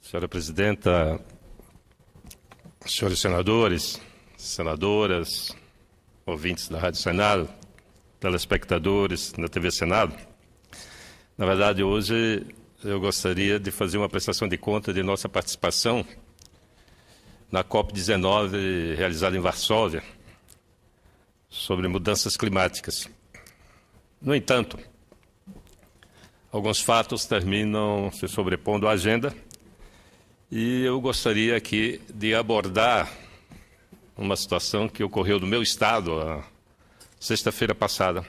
Senhora Presidenta, senhores senadores, senadoras, ouvintes da Rádio Senado, telespectadores da TV Senado, na verdade, hoje eu gostaria de fazer uma prestação de conta de nossa participação na COP19 realizada em Varsóvia sobre mudanças climáticas. No entanto, alguns fatos terminam se sobrepondo à agenda e eu gostaria aqui de abordar uma situação que ocorreu no meu estado a sexta-feira passada.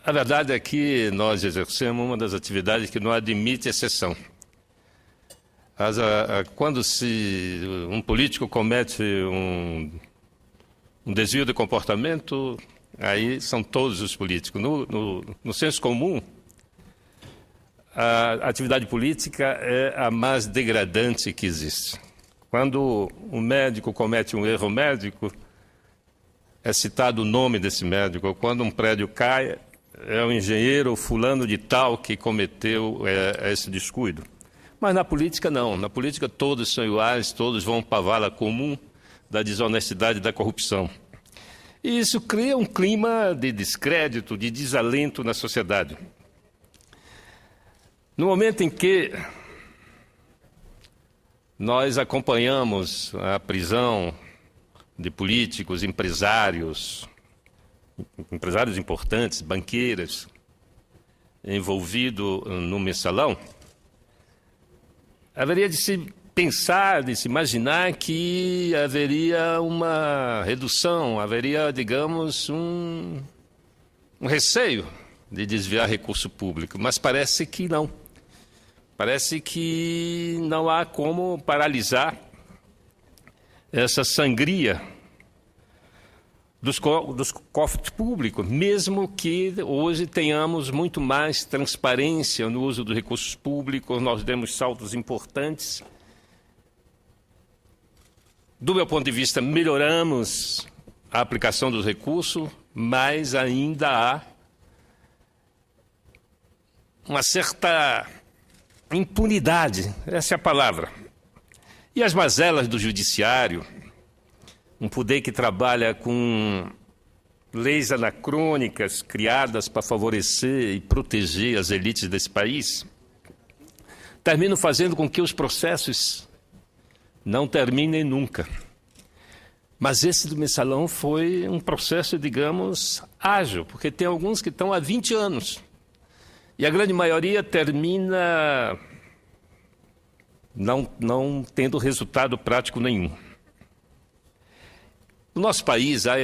A verdade é que nós exercemos uma das atividades que não admite exceção. Quando um político comete um desvio de comportamento, aí são todos os políticos. No senso comum, a atividade política é a mais degradante que existe. Quando um médico comete um erro médico, é citado o nome desse médico. Quando um prédio cai, é o engenheiro fulano de tal que cometeu esse descuido. Mas na política não. Na política todos são iguais, todos vão para a vala comum da desonestidade e da corrupção. E isso cria um clima de descrédito, de desalento na sociedade. No momento em que nós acompanhamos a prisão de políticos, empresários importantes, banqueiros, envolvidos no mensalão, haveria de se pensar, de se imaginar que haveria uma redução, haveria, digamos, um receio de desviar recurso público, mas parece que não. Parece que não há como paralisar essa sangria dos cofres públicos, mesmo que hoje tenhamos muito mais transparência no uso dos recursos públicos, nós demos saltos importantes. Do meu ponto de vista, melhoramos a aplicação dos recursos, mas ainda há uma certa impunidade, essa é a palavra. E as mazelas do judiciário, um poder que trabalha com leis anacrônicas criadas para favorecer e proteger as elites desse país, terminam fazendo com que os processos não terminem nunca. Mas esse do mensalão foi um processo, digamos, ágil, porque tem alguns que estão há 20 anos. E a grande maioria termina não tendo resultado prático nenhum. No nosso país, há,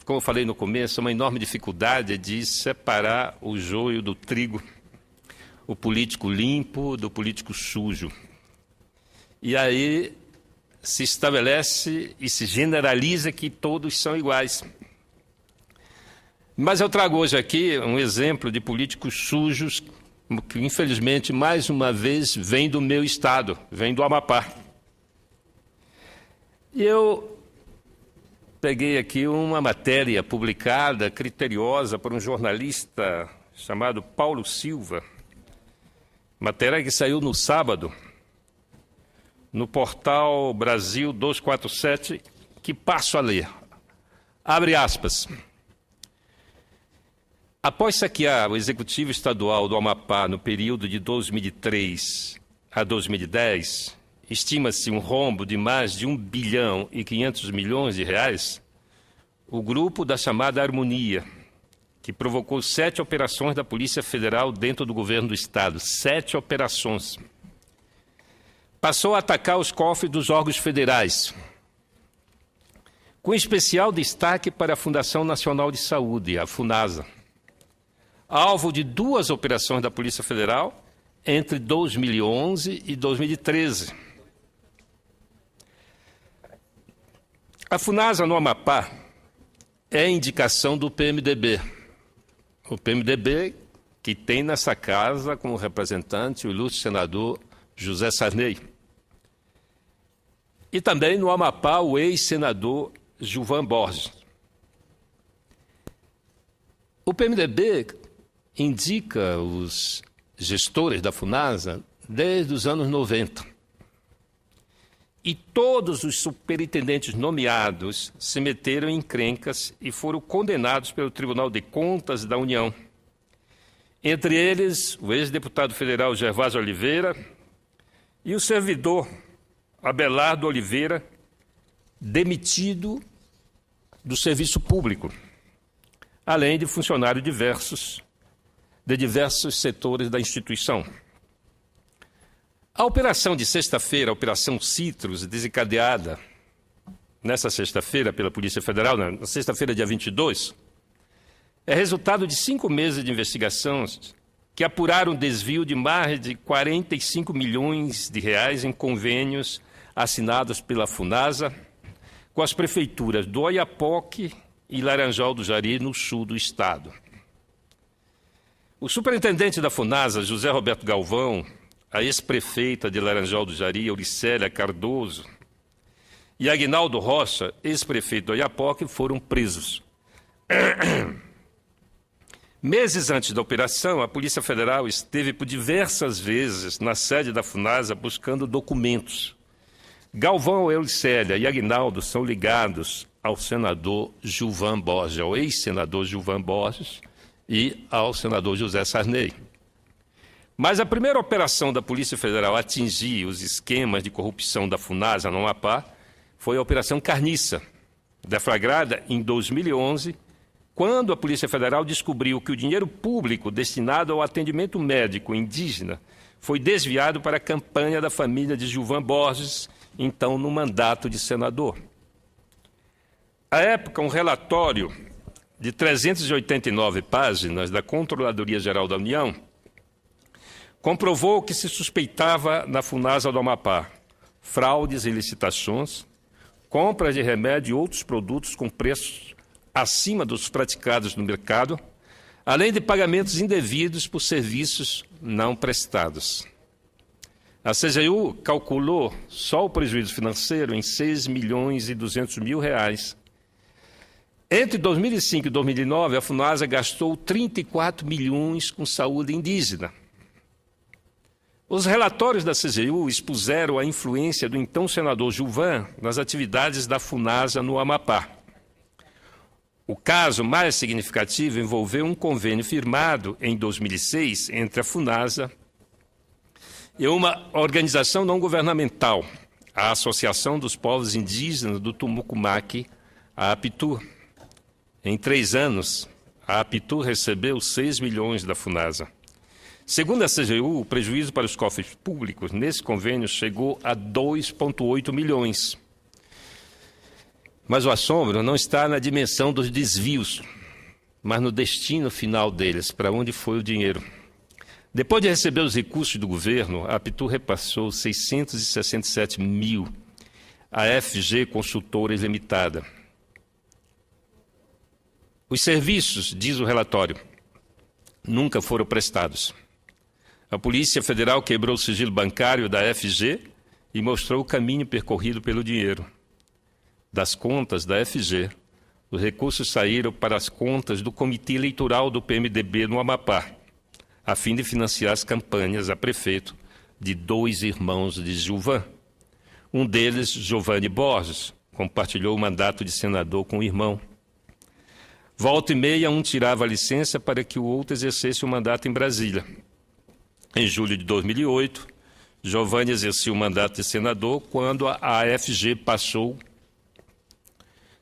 como eu falei no começo, uma enorme dificuldade de separar o joio do trigo, o político limpo do político sujo. E aí se estabelece e se generaliza que todos são iguais. Mas eu trago hoje aqui um exemplo de políticos sujos que, infelizmente, mais uma vez, vem do meu estado, vem do Amapá. E eu peguei aqui uma matéria publicada, criteriosa, por um jornalista chamado Paulo Silva, matéria que saiu no sábado, no portal Brasil 247, que passo a ler. Abre aspas. Após saquear o Executivo Estadual do Amapá no período de 2003 a 2010, estima-se um rombo de mais de 1 bilhão e 500 milhões de reais, o grupo da chamada Harmonia, que provocou 7 operações da Polícia Federal dentro do governo do Estado, 7 operações, passou a atacar os cofres dos órgãos federais, com especial destaque para a Fundação Nacional de Saúde, a FUNASA, alvo de 2 operações da Polícia Federal entre 2011 e 2013. A FUNASA no Amapá é indicação do PMDB. O PMDB que tem nessa casa como representante o ilustre senador José Sarney. E também no Amapá o ex-senador Gilvan Borges. O PMDB indica os gestores da Funasa desde os anos 90. E todos os superintendentes nomeados se meteram em encrencas e foram condenados pelo Tribunal de Contas da União. Entre eles, o ex-deputado federal Gervásio Oliveira e o servidor Abelardo Oliveira, demitido do serviço público, além de funcionários de diversos setores da instituição. A operação de sexta-feira, a Operação Citrus, desencadeada nessa sexta-feira pela Polícia Federal, na sexta-feira, dia 22, é resultado de 5 meses de investigações que apuraram desvio de mais de 45 milhões de reais em convênios assinados pela Funasa com as prefeituras do Oiapoque e Laranjal do Jari, no sul do estado. O superintendente da Funasa, José Roberto Galvão, a ex-prefeita de Laranjal do Jari, Auricélia Cardoso, e Aguinaldo Rocha, ex-prefeito do Oiapoque, foram presos. Meses antes da operação, a Polícia Federal esteve por diversas vezes na sede da Funasa buscando documentos. Galvão, Auricélia e Aguinaldo são ligados ao senador Gilvan Borges, ao ex-senador Gilvan Borges e ao senador José Sarney. Mas a primeira operação da Polícia Federal a atingir os esquemas de corrupção da Funasa no Amapá foi a Operação Carniça, deflagrada em 2011, quando a Polícia Federal descobriu que o dinheiro público destinado ao atendimento médico indígena foi desviado para a campanha da família de Gilvan Borges, então no mandato de senador. À época, um relatório de 389 páginas da Controladoria Geral da União comprovou que se suspeitava na Funasa do Amapá fraudes em licitações, compras de remédio e outros produtos com preços acima dos praticados no mercado, além de pagamentos indevidos por serviços não prestados. A CGU calculou só o prejuízo financeiro em 6 milhões e 200 mil reais. Entre 2005 e 2009, a Funasa gastou 34 milhões com saúde indígena. Os relatórios da CGU expuseram a influência do então senador Gilvan nas atividades da Funasa no Amapá. O caso mais significativo envolveu um convênio firmado em 2006 entre a Funasa e uma organização não governamental, a Associação dos Povos Indígenas do Tumucumaque, a APITU. Em 3 anos, a APITU recebeu 6 milhões da Funasa. Segundo a CGU, o prejuízo para os cofres públicos nesse convênio chegou a 2,8 milhões. Mas o assombro não está na dimensão dos desvios, mas no destino final deles, para onde foi o dinheiro. Depois de receber os recursos do governo, a APITU repassou 667 mil à FG Consultores Limitada. Os serviços, diz o relatório, nunca foram prestados. A Polícia Federal quebrou o sigilo bancário da FG e mostrou o caminho percorrido pelo dinheiro. Das contas da FG, os recursos saíram para as contas do Comitê Eleitoral do PMDB no Amapá, a fim de financiar as campanhas a prefeito de 2 irmãos de Gilvan. Um deles, Giovanni Borges, compartilhou o mandato de senador com o irmão. Volta e meia, um tirava a licença para que o outro exercesse o mandato em Brasília. Em julho de 2008, Giovanni exerceu o mandato de senador quando a AFG passou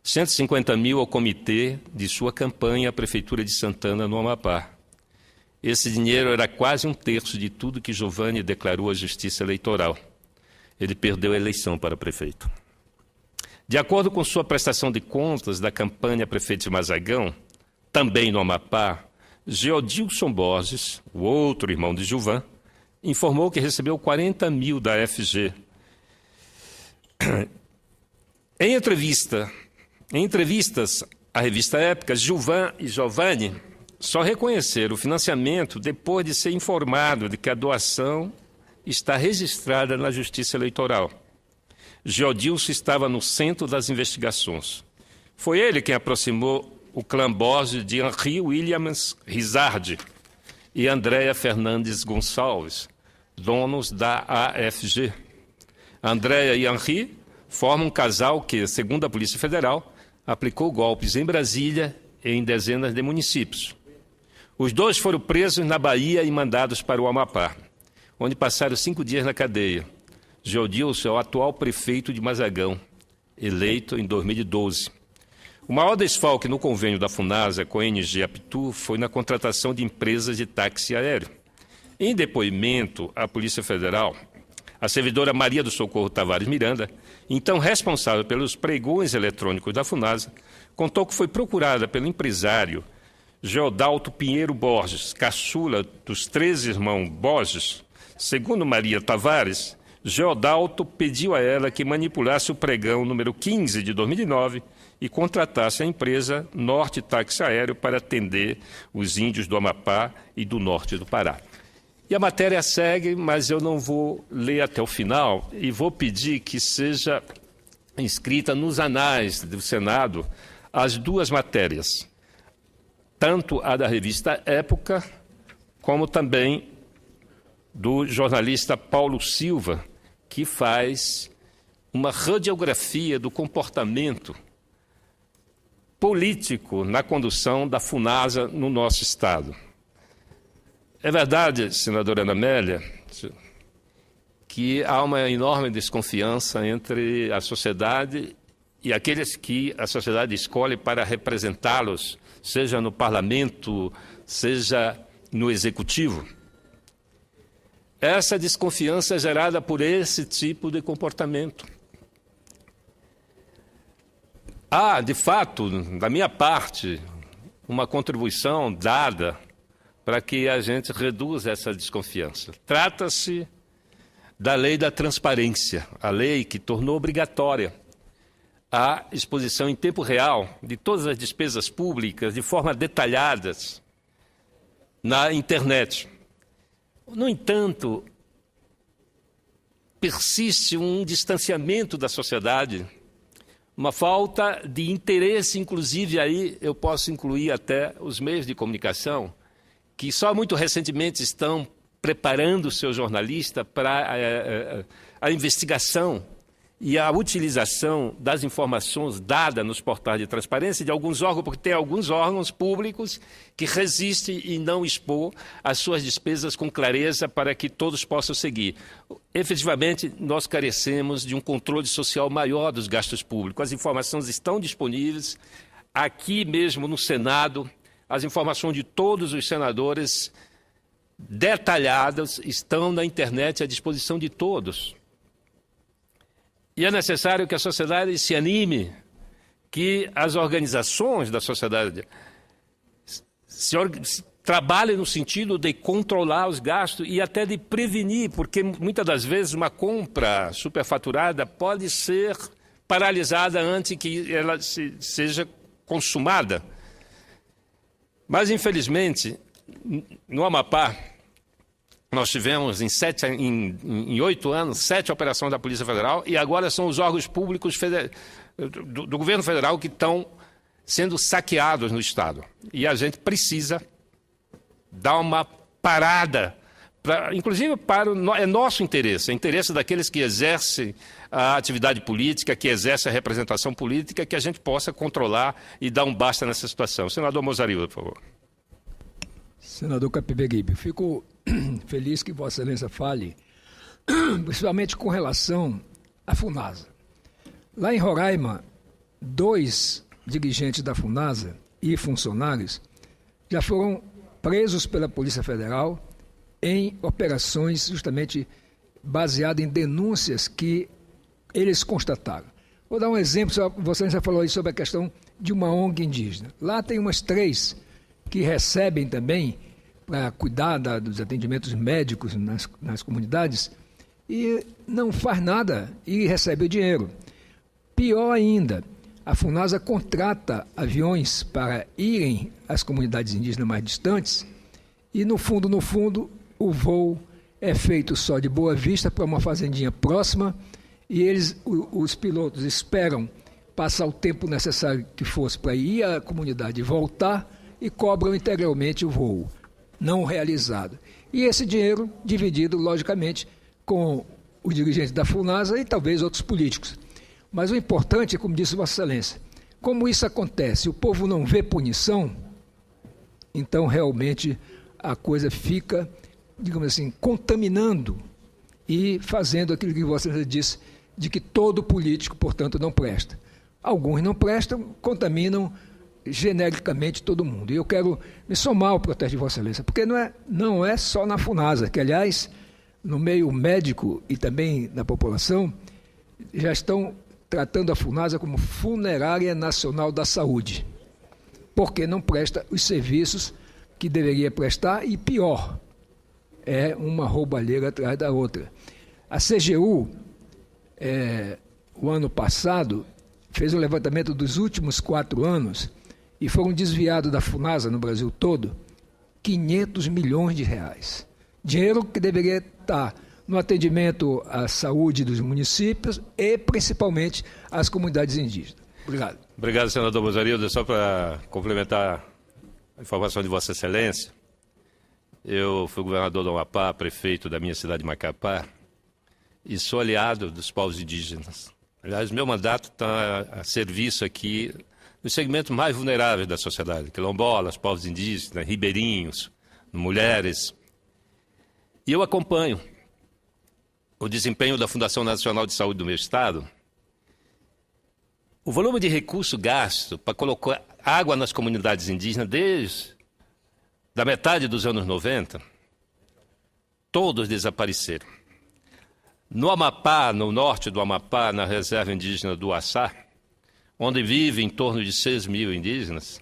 150 mil ao comitê de sua campanha à Prefeitura de Santana, no Amapá. Esse dinheiro era quase 1/3 de tudo que Giovanni declarou à Justiça Eleitoral. Ele perdeu a eleição para prefeito. De acordo com sua prestação de contas da campanha prefeito de Mazagão, também no Amapá, Geodilson Borges, o outro irmão de Gilvan, informou que recebeu 40 mil da FG. Em entrevistas à revista Época, Gilvan e Giovanni só reconheceram o financiamento depois de ser informado de que a doação está registrada na Justiça Eleitoral. Geodilson estava no centro das investigações. Foi ele quem aproximou o clã Borges de Henri Williams Rizardi, e Andréia Fernandes Gonçalves, donos da AFG. Andréia e Henri formam um casal que, segundo a Polícia Federal, aplicou golpes em Brasília e em dezenas de municípios. Os dois foram presos na Bahia e mandados para o Amapá, onde passaram 5 dias na cadeia. Geodilson é o atual prefeito de Mazagão, eleito em 2012. O maior desfalque no convênio da Funasa com a NG Apitu foi na contratação de empresas de táxi aéreo. Em depoimento à Polícia Federal, a servidora Maria do Socorro Tavares Miranda, então responsável pelos pregões eletrônicos da Funasa, contou que foi procurada pelo empresário Geodalto Pinheiro Borges, caçula dos 13 irmãos Borges. Segundo Maria Tavares, Geodalto pediu a ela que manipulasse o pregão número 15 de 2009 e contratasse a empresa Norte Táxi Aéreo para atender os índios do Amapá e do norte do Pará. E a matéria segue, mas eu não vou ler até o final e vou pedir que seja inscrita nos anais do Senado as duas matérias, tanto a da revista Época, como também do jornalista Paulo Silva, que faz uma radiografia do comportamento político na condução da Funasa no nosso Estado. É verdade, senadora Ana Amélia, que há uma enorme desconfiança entre a sociedade e aqueles que a sociedade escolhe para representá-los, seja no parlamento, seja no executivo. Essa desconfiança é gerada por esse tipo de comportamento. Há, de fato, da minha parte, uma contribuição dada para que a gente reduza essa desconfiança. Trata-se da lei da transparência, a lei que tornou obrigatória a exposição em tempo real de todas as despesas públicas de forma detalhada na internet. No entanto, persiste um distanciamento da sociedade, uma falta de interesse, inclusive aí eu posso incluir até os meios de comunicação, que só muito recentemente estão preparando o seu jornalista para a investigação e a utilização das informações dadas nos portais de transparência de alguns órgãos, porque tem alguns órgãos públicos que resistem em não expor as suas despesas com clareza para que todos possam seguir. Efetivamente, nós carecemos de um controle social maior dos gastos públicos. As informações estão disponíveis aqui mesmo no Senado, as informações de todos os senadores detalhadas estão na internet à disposição de todos. E é necessário que a sociedade se anime, que as organizações da sociedade trabalhem no sentido de controlar os gastos e até de prevenir, porque muitas das vezes uma compra superfaturada pode ser paralisada antes que ela seja consumada. Mas, infelizmente, no Amapá, nós tivemos em 8 anos 7 operações da Polícia Federal e agora são os órgãos públicos do governo federal que estão sendo saqueados no Estado. E a gente precisa dar uma parada, inclusive é nosso interesse, é interesse daqueles que exercem a atividade política, que exercem a representação política, que a gente possa controlar e dar um basta nessa situação. Senador Mozarildo, por favor. Senador Capiberibe, fico feliz que Vossa Excelência fale, principalmente com relação à Funasa. Lá em Roraima, 2 dirigentes da Funasa e funcionários já foram presos pela Polícia Federal em operações justamente baseadas em denúncias que eles constataram. Vou dar um exemplo, Vossa Excelência falou aí sobre a questão de uma ONG indígena. Lá tem umas 3 que recebem também para cuidar dos atendimentos médicos nas comunidades e não faz nada e recebe o dinheiro. Pior ainda, a Funasa contrata aviões para irem às comunidades indígenas mais distantes e, no fundo, o voo é feito só de Boa Vista para uma fazendinha próxima e os pilotos esperam passar o tempo necessário que fosse para ir à comunidade e voltar e cobram integralmente o voo. não realizado. E esse dinheiro dividido, logicamente, com os dirigentes da FUNASA e talvez outros políticos. Mas o importante é, como disse Vossa Excelência, como isso acontece, o povo não vê punição, então realmente a coisa fica, digamos assim, contaminando e fazendo aquilo que Vossa Excelência disse, de que todo político, portanto, não presta. Alguns não prestam, contaminam genericamente todo mundo. E eu quero me somar ao protesto de Vossa Excelência, porque não é só na FUNASA, que, aliás, no meio médico e também na população, já estão tratando a FUNASA como Funerária Nacional da Saúde, porque não presta os serviços que deveria prestar e, pior, é uma roubalheira atrás da outra. A CGU, o ano passado, fez um levantamento dos últimos 4 anos e foram desviados da FUNASA no Brasil todo 500 milhões de reais. Dinheiro que deveria estar no atendimento à saúde dos municípios e, principalmente, às comunidades indígenas. Obrigado. Obrigado, senador Mozarildo. Só para complementar a informação de Vossa Excelência, eu fui governador do Amapá, prefeito da minha cidade de Macapá, e sou aliado dos povos indígenas. Aliás, meu mandato está a serviço aqui nos segmentos mais vulneráveis da sociedade, quilombolas, povos indígenas, ribeirinhos, mulheres. E eu acompanho o desempenho da Fundação Nacional de Saúde do meu estado. O volume de recurso gasto para colocar água nas comunidades indígenas desde da metade dos anos 90, todos desapareceram. No Amapá, no norte do Amapá, na reserva indígena do Açá, onde vivem em torno de 6 mil indígenas,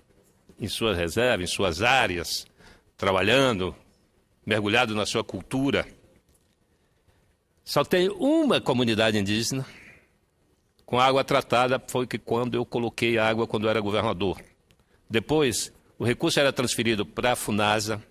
em suas reservas, em suas áreas, trabalhando, mergulhado na sua cultura, só tem uma comunidade indígena com água tratada, foi que quando eu coloquei água quando eu era governador. Depois, o recurso era transferido para a FUNASA,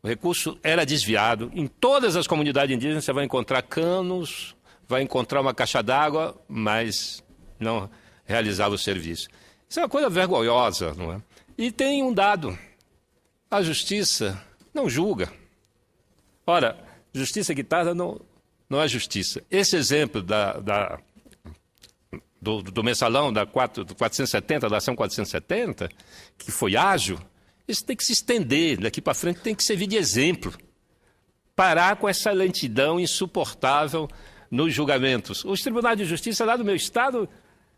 o recurso era desviado. Em todas as comunidades indígenas você vai encontrar canos, vai encontrar uma caixa d'água, mas não realizava o serviço. Isso é uma coisa vergonhosa, não é? E tem um dado, a justiça não julga. Ora, justiça que tarda não é justiça. Esse exemplo do mensalão do 470, da ação 470, que foi ágil, isso tem que se estender, daqui para frente tem que servir de exemplo. Parar com essa lentidão insuportável nos julgamentos. Os tribunais de justiça lá do meu estado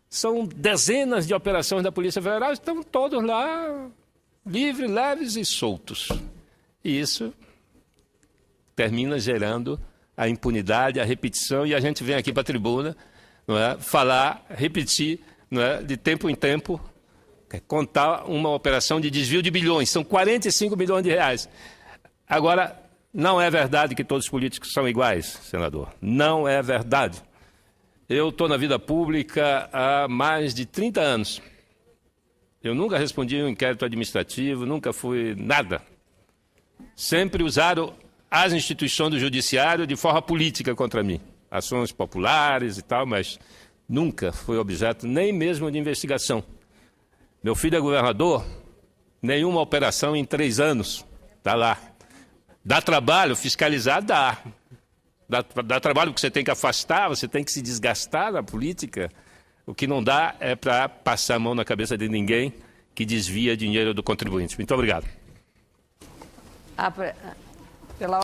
são dezenas de operações da Polícia Federal, estão todos lá livres, leves e soltos. E isso termina gerando a impunidade, a repetição, e a gente vem aqui para a tribuna, não é, falar, repetir, não é, de tempo em tempo, contar uma operação de desvio de bilhões, são 45 bilhões de reais. Agora, não é verdade que todos os políticos são iguais, senador. Não é verdade. Eu estou na vida pública há mais de 30 anos. Eu nunca respondi um inquérito administrativo, nunca fui nada. Sempre usaram as instituições do judiciário de forma política contra mim. Ações populares e tal, mas nunca fui objeto nem mesmo de investigação. Meu filho é governador, nenhuma operação em 3 anos, está lá. Dá trabalho, fiscalizar dá. Dá trabalho porque você tem que afastar, você tem que se desgastar na política. O que não dá é para passar a mão na cabeça de ninguém que desvia dinheiro do contribuinte. Muito obrigado. Pela